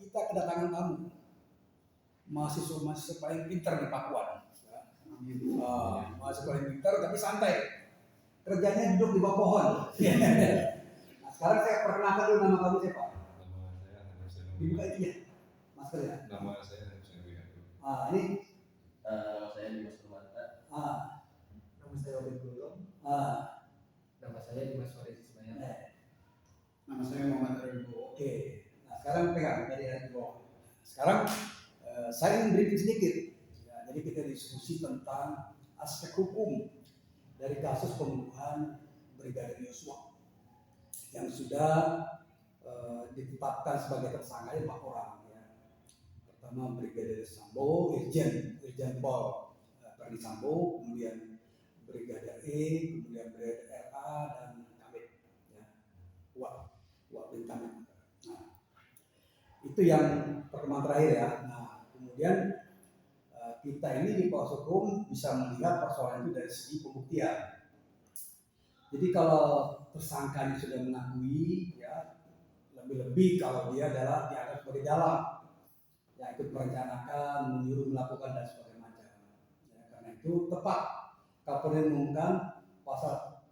kita kedatangan tamu, mahasiswa paling pintar di Pakuan. Mahasiswa paling pintar tapi santai, kerjanya duduk di bawah pohon. Nah, sekarang saya perkenalkan dulu nama kamu siapa? Nama saya Hanif Senuri. Dibuka itu ya, masker ya. Nama saya Hanif Senuri. Ini nama saya Dimas Permata. Nama saya Obed Gulung. Nama saya Dimas Farid Ismail. Nama saya Muhammad Aribo. Oke. Nah sekarang pegang dari Aribo. Sekarang saya ingin briefing sedikit. Ya, jadi kita diskusi tentang aspek hukum dari kasus pembunuhan Brigadir Yosua yang sudah ditetapkan sebagai tersangka 5 orang. Ya. Pertama Brigadir Sambo, Irjen Pol Verdi Sambo, kemudian Brigadir E, kemudian Brigadir RA dan Kabit. Ya. Wah bin Kamit. Nah, itu yang perkembangan terakhir ya. Nah, kemudian kita ini di proses hukum bisa melihat persoalan itu dari segi pembuktian. Jadi kalau tersangkanya sudah mengakui, ya lebih-lebih kalau dia adalah dianggap sebagai dalang, yang ikut merencanakan, menyuruh, melakukan dan sebagainya macam. Ya, karena itu tepat Kapolri mengumumkan pasal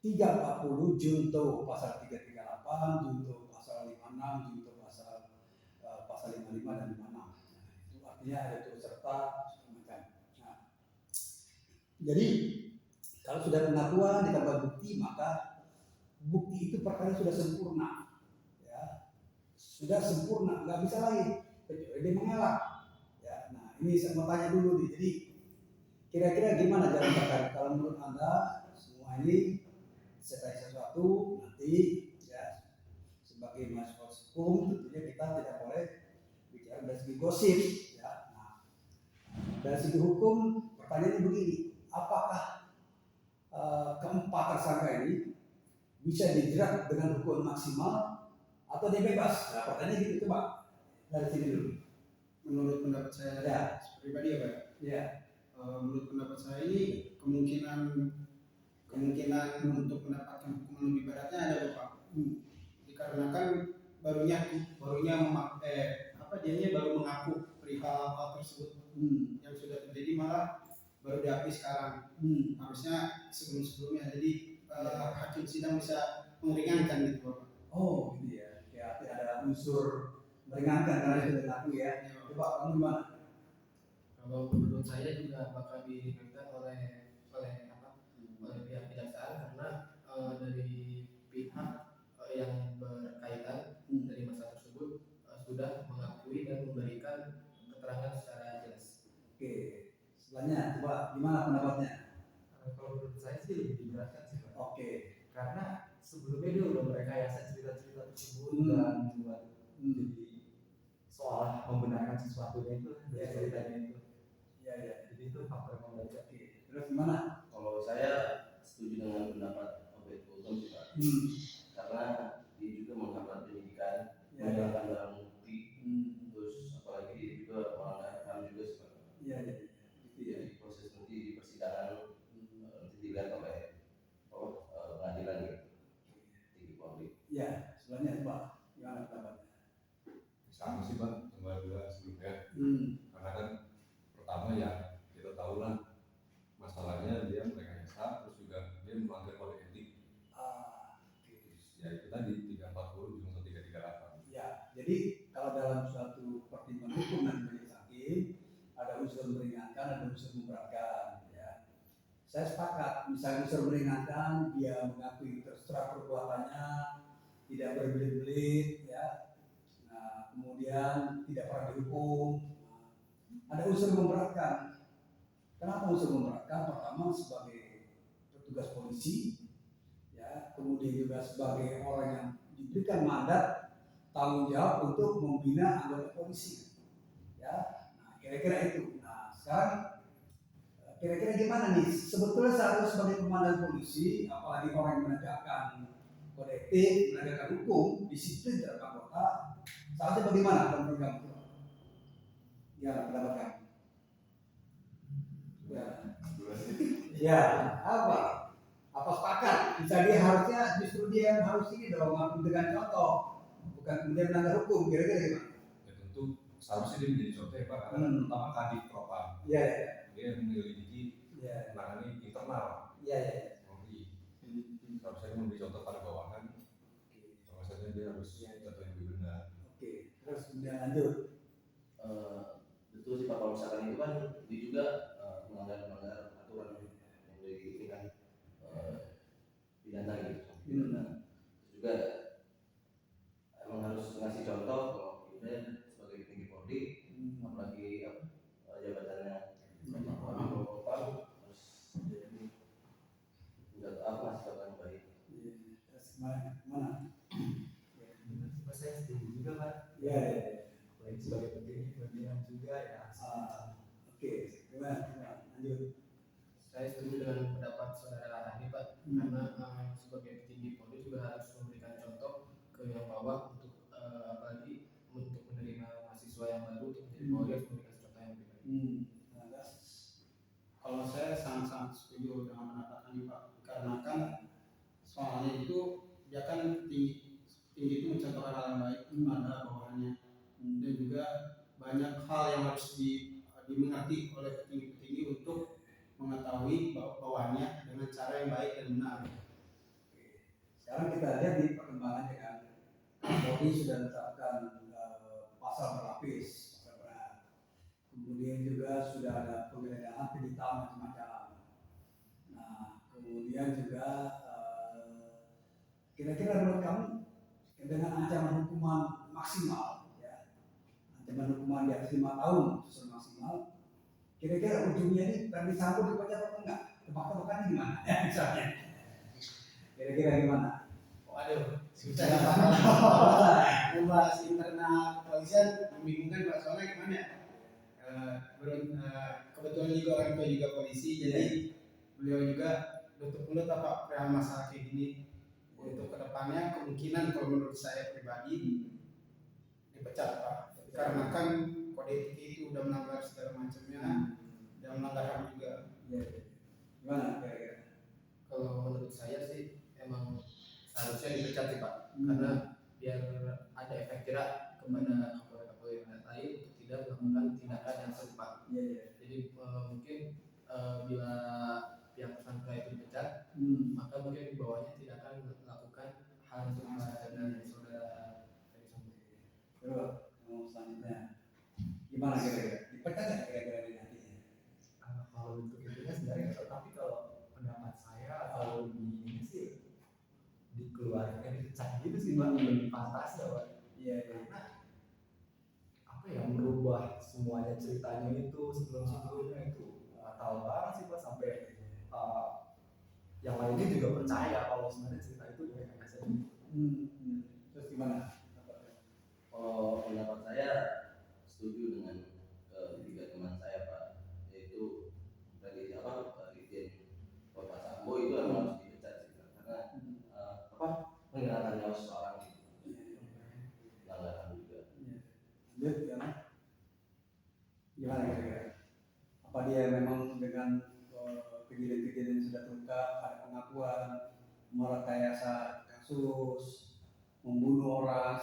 340 junto pasal 338, junto pasal 56, junto pasal 55 dan 56. Nah, itu artinya ada turut serta macam. Nah, jadi kalau sudah pengakuan ditambah bukti, maka bukti itu perkara sudah sempurna, ya sudah sempurna, nggak bisa lagi kecuali dia mengelak. Ya, nah ini saya mau tanya dulu nih, jadi kira-kira gimana jalan terkait? Kalau menurut Anda semua ini saya tanya sesuatu nanti ya sebagai mahasiswa hukum tentunya kita tidak boleh bicara dari segi gosip ya. Nah, dari segi hukum pertanyaannya begini, apakah keempat tersangka ini bisa dijerat dengan hukuman maksimal atau dia bebas? Nah, pertanyaannya gitu coba dari sini dulu. Menurut pendapat saya Ya. pribadi ya Pak. Ya. Menurut pendapat saya ini kemungkinan untuk mendapatkan hukuman lebih beratnya ada Bapak. Dikarenakan dianya baru mengaku perihal hal tersebut yang sudah terjadi, malah baru diakui sekarang. Harusnya sebelumnya, jadi hakim sidang bisa meringankan gitu Bapak. Oh gitu ya. Ya ada unsur meringankan karena sudah diakui ya. Coba kamu gimana? Kalau menurut saya juga bakal diringankan oleh pihak kejaksaan karena dari pihak yang berkaitan dari masalah tersebut sudah mengakui dan memberikan keterangan secara jelas. Oke, selanjutnya coba gimana pendapatnya? Kalau menurut saya sih lebih diberatkan sih Pak. Oke. Karena sebelumnya dia udah merekayasa cerita-cerita tersebut dan membuat jadi seolah membenarkan sesuatunya itu dari ceritanya itu. Ya. Jadi itu faktor yang memberatkan. Terus gimana? Kalau saya setuju dengan pendapat Obed Gulung sih Pak. Karena dia juga menghambat penyidikan, menghilangkan barang bukti, terus apalagi dia juga melanggar HAM juga sih Pak. Iya. Gitu ya, di proses nanti di persidangan nanti dilihat oleh pengadilan gitu, tinggi Polri. Iya, selanjutnya Pak, gimana pendapatnya? Sama sih Pak, sama juga sebelumnya. Karena kan pertama ya kita tahu lah masalahnya dia merekayasa, terus juga dia melanggar kode etik. Ya itu tadi 340 junto 338. Ya, jadi kalau dalam suatu pertimbangan hukum dan majelis hakim ada unsur meringankan, ada unsur memberatkan. Ya, saya sepakat. Misalnya unsur meringankan, dia mengakui terserah perbuatannya, tidak berbelit-belit, ya. Nah, kemudian tidak pernah dihukum. Nah, ada unsur memberatkan. Kenapa unsur memberatkan? Pertama sebagai petugas polisi, ya, kemudian juga sebagai orang yang diberikan mandat tanggung jawab untuk membina anggota polisi, ya. Nah, kira-kira itu. Nah, sekarang kira-kira gimana nih? Sebetulnya seharusnya sebagai komandan polisi, apalagi orang yang menegakkan kode etik, menegakkan hukum, disiplin terhadap anggota, seharusnya bagaimana menurut kamu? Ya, pendapat kamu. Ya, apa sepakat? Bisa dia harusnya justru dia yang harus ini dong, dengan contoh, bukan kemudian melanggar hukum, kira-kira gimana? seharusnya dia menjadi contoh ya Pak, karena terutama Kadif Propam. Iya. Dia menyelidiki menangani internal. Iya. Polri. Seharusnya dia memberi contoh pada bawahan. Bahwasanya dia harus contoh yang lebih benar. Oke. Terus kemudian lanjut. Betul sih Pak, kalau misalkan itu kan dia juga melanggar aturan yang dari kan pidana gitu. Terus juga emang harus ngasih contoh kalau kita sebagai petinggi Polri, apalagi jabatannya Propam harus jadi udah apa sih yang baik. Terus mana? Saya setuju juga Pak. Iya. Apalagi sebagai petinggi pimpinan juga ya. Oke. Gimana? Lanjut. Saya setuju dengan pendapat saudara Hadi Pak, karena sebagai petinggi Polri juga harus memberikan contoh ke yang bawah untuk apalagi untuk menerima mahasiswa yang baru untuk menjadi Polri harus memberikan contoh yang lebih baik. Kalau saya sangat setuju dengan pendapat ini Pak, karena kan soalnya itu dia kan tinggi itu mencontohkan hal yang baik pada bawahannya, dan juga banyak hal yang harus dimengerti oleh petinggi-petinggi untuk mengetahui bawahannya dengan cara yang baik dan benar. Sekarang kita lihat di perkembangannya kan, Polri sudah menetapkan pasal berlapis, pasal berat. Kemudian juga sudah ada penggeledahan, penyitaan macam-macam. Nah, kemudian juga kira-kira menurut kamu dengan ancaman hukuman maksimal, ya, ancaman hukuman di atas 5 tahun itu maksimal, kira-kira ujungnya ini Ferdi Sambo dipecat atau enggak? Tebak-tebakannya gimana? Ya, misalnya. Kira-kira gimana? Waduh, susah ya Pak. Membahas internal kepolisian membingungkan Pak, soalnya gimana ya? Kebetulan juga orang tua juga polisi, jadi beliau juga nutup mulut apa perihal masalah kayak gini. Untuk kedepannya kemungkinan kalau menurut saya pribadi dipecat Pak, karena kan kode etik itu udah melanggar segala macamnya dan melanggar HAM juga. Gimana kira-kira? Kalau menurut saya sih emang seharusnya dipecat sih Pak, karena biar ada efek jerak kepada kapolri yang lain untuk tidak melakukan tindakan yang serupa. Jadi mungkin bila pihak tersangka itu dipecat, maka mungkin di bawahnya tidak akan melakukan hal yang serupa dengan saudara Ferdi Sambo. Terus selanjutnya gimana kira-kira? Dipecat nggak kira-kira di nantinya? Kalau untuk itu sebenarnya, tapi kalau pendapat saya kalau ini sih dikeluarkan dipecat gitu sih Pak, lebih pantas ya Pak. Karena apa ya, merubah semuanya ceritanya itu sebelumnya itu tahu banget sih Pak, sampai yang lainnya juga percaya kalau sebenarnya cerita itu biasa saja. Terus gimana? Kalau pendapat saya setuju dengan tiga teman saya Pak, yaitu dari Irjen Bapak Sambo itu emang harus dipecat sih, karena menghilangkan nyawa seseorang gitu, pelanggaran juga. Gimana kira-kira? Apa dia memang dengan kejadian-kejadian yang sudah terungkap, ada pengakuan, merekayasa kasus, membunuh orang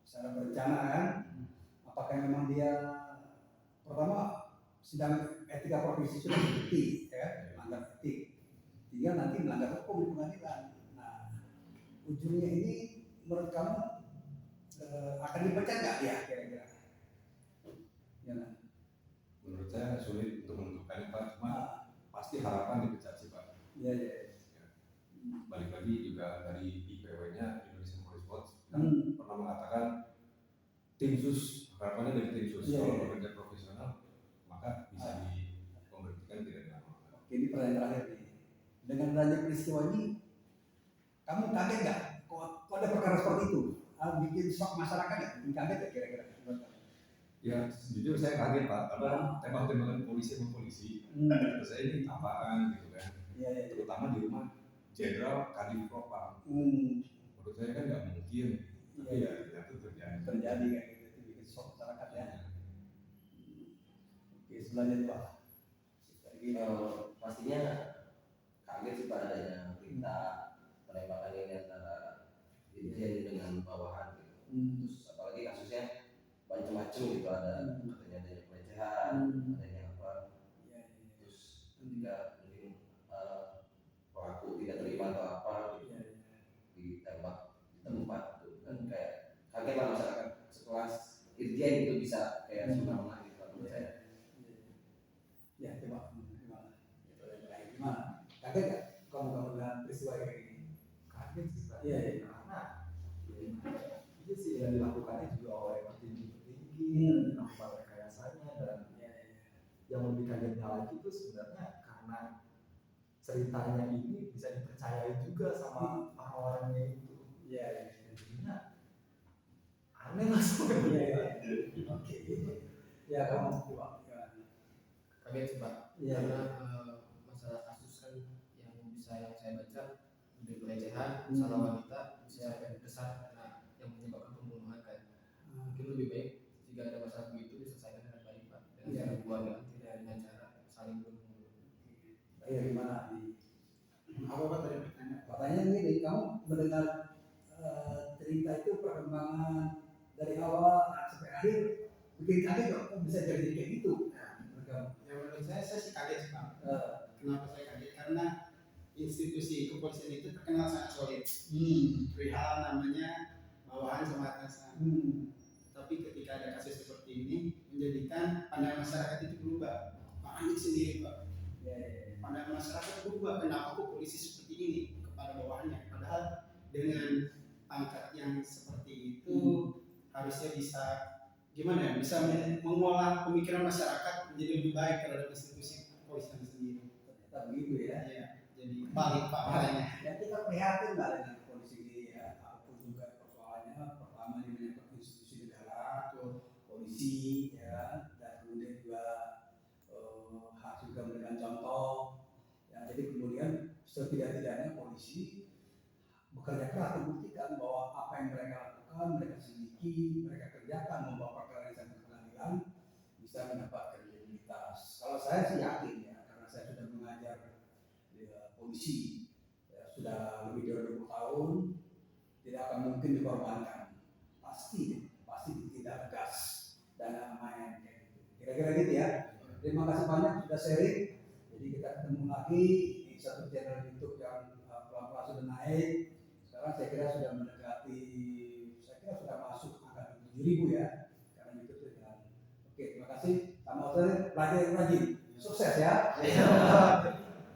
secara berencana kan? Apakah memang dia pertama sidang etika profesi sudah terbukti, ya, melanggar etik, tinggal nanti melanggar hukum di pengadilan. Nah, ujungnya ini menurut kamu akan dipecat nggak dia kira-kira? Ya, Menurut saya sulit untuk menentukan Pak, cuma pasti harapan dipecat sih Pak. Iya. Balik lagi juga dari IPW-nya Indonesian Police Watch kan pernah mengatakan tim sus, harapannya dari tim sus kalau bekerja profesional maka bisa dikonversikan tidak lama. Oke, ini pertanyaan terakhir nih. Dengan adanya peristiwa ini, kamu kaget nggak? Kok ada perkara seperti itu? Bikin shock masyarakat nggak? Bikin kaget nggak kira-kira? Ya, jujur saya kaget Pak, karena tembak-tembakan polisi sama polisi. Terus saya ini apaan gitu kan? Terutama di rumah Jenderal Kadif Propam. Menurut saya kan nggak mungkin, tapi ya itu terjadi kayak gitu, itu bikin shock masyarakat ya. Oke, selanjutnya Pak. Pastinya kaget sih Pak adanya berita penembakan ini antara Irjen dengan bawahan gitu. Terus apalagi kasusnya macam macam-macam gitu, ada katanya adanya pelecehan, adanya apa, terus ketika mungkin pelaku tidak terima atau apa gitu, ditembak di tempat gitu kan, kayak kaget lah masyarakat sekelas Irjen itu bisa kayak semena-mena gitu lah menurut saya. Ya, coba gimana? Kaget nggak kamu dengan peristiwa kayak gini? Kaget sih Pak. Iya, iya. Karena itu sih yang dilakukannya juga oleh petinggi-petinggi, melakukan rekayasanya, dan yang lebih kagetnya lagi itu sebenarnya karena ceritanya ini bisa dipercayai juga sama orang-orangnya itu. Iya. Jadinya aneh lah sebenarnya. Oke. Ya, kamu coba. Kaget sih Pak, Iya. karena masalah kasus kan yang saya baca udah pelecehan, salah wanita bisa sampai besar karena yang menyebabkan pembunuhan kan. Mungkin lebih baik jika ada masalah begitu diselesaikan dengan baik Pak, dengan cara keluarga, tidak dengan cara saling membunuh. Ya, gimana? Apa tadi pertanyaan? Katanya ini kamu mendengar cerita itu perkembangan dari awal sampai akhir, bikin kaget kok bisa jadi kayak gitu. Ya menurut saya sih kaget sih Pak. Kenapa saya kaget? Karena institusi kepolisian itu terkenal sangat solid. Perihal namanya bawahan sama atasan. Tapi ketika ada kasus seperti ini menjadikan pandangan masyarakat itu berubah. Pak Anies sendiri Pak. Pandangan masyarakat berubah. Kenapa kok polisi seperti ini kepada bawahannya? Padahal dengan pangkat yang seperti itu harusnya bisa gimana ya? Bisa mengolah pemikiran masyarakat menjadi lebih baik terhadap institusi kepolisian sendiri. Ternyata begitu ya. Iya. Jadi balik Pak makanya. Ya kita prihatin lah dengan kondisi ini ya. Apapun juga persoalannya, pertama ini menyangkut institusi negara, polisi ya, dan kemudian juga harus juga memberikan contoh. Ya, jadi kemudian setidak-tidaknya polisi bekerja keras membuktikan bahwa apa yang mereka lakukan, mereka selidiki, mereka kerjakan, membawa perkara yang sampai pengadilan, bisa mendapatkan kredibilitas. Kalau saya sih yakin ya, karena saya sudah mengajar polisi ya, sudah lebih dari 20 tahun, tidak akan mungkin dikorbankan. Pasti tidak tegas dan main kayak gitu. Kira-kira gitu ya. Terima kasih banyak sudah sharing. Jadi kita ketemu lagi di satu channel YouTube yang pelan-pelan sudah naik. Sekarang saya kira sudah mendekati, saya kira sudah masuk angka 7.000 ya. Karena YouTube sudah. Oke, terima kasih. Sama belajar yang rajin. Sukses ya.